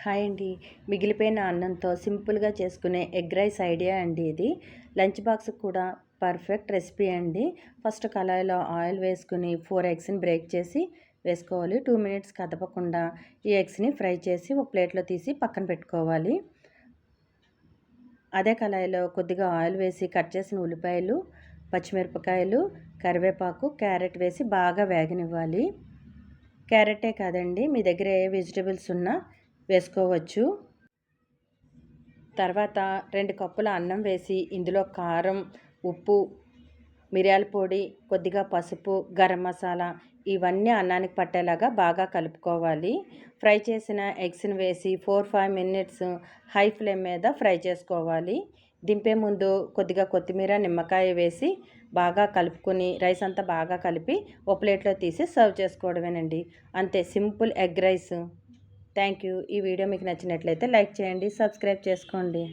Hi అండి. మిగిలిపోయిన అన్నంతో సింపుల్గా చేసుకునే ఎగ్ రైస్ ఐడియా అండి ఇది. లంచ్ బాక్స్కి కూడా పర్ఫెక్ట్ రెసిపీ అండి. ఫస్ట్ కళాయిలో ఆయిల్ వేసుకుని 4 ఎగ్స్ని బ్రేక్ చేసి వేసుకోవాలి. 2 మినిట్స్ కదపకుండా ఈ ఎగ్స్ని ఫ్రై చేసి ఒక ప్లేట్లో తీసి పక్కన పెట్టుకోవాలి. అదే కళాయిలో కొద్దిగా ఆయిల్ వేసి కట్ చేసిన ఉల్లిపాయలు, పచ్చిమిరపకాయలు, కరివేపాకు, క్యారెట్ వేసి బాగా వేగనివ్వాలి. క్యారెటే కాదండి, మీ దగ్గర ఏ వెజిటబుల్స్ ఉన్నా వేసుకోవచ్చు. తర్వాత 2 కప్పుల అన్నం వేసి ఇందులో కారం, ఉప్పు, మిరియాల పొడి, కొద్దిగా పసుపు, గరం మసాలా ఇవన్నీ అన్నానికి పట్టేలాగా బాగా కలుపుకోవాలి. ఫ్రై చేసిన ఎగ్స్ని వేసి 4-5 మినిట్స్ హై ఫ్లేమ్ మీద ఫ్రై చేసుకోవాలి. దింపే ముందు కొద్దిగా కొత్తిమీర, నిమ్మకాయ వేసి బాగా కలుపుకొని రైస్ అంతా బాగా కలిపి ఒక ప్లేట్లో తీసి సర్వ్ చేసుకోవడమేనండి. అంతే, simple egg rice. Thank you. ఈ వీడియో మీకు నచ్చినట్లయితే లైక్ చేయండి, సబ్స్క్రైబ్ చేసుకోండి.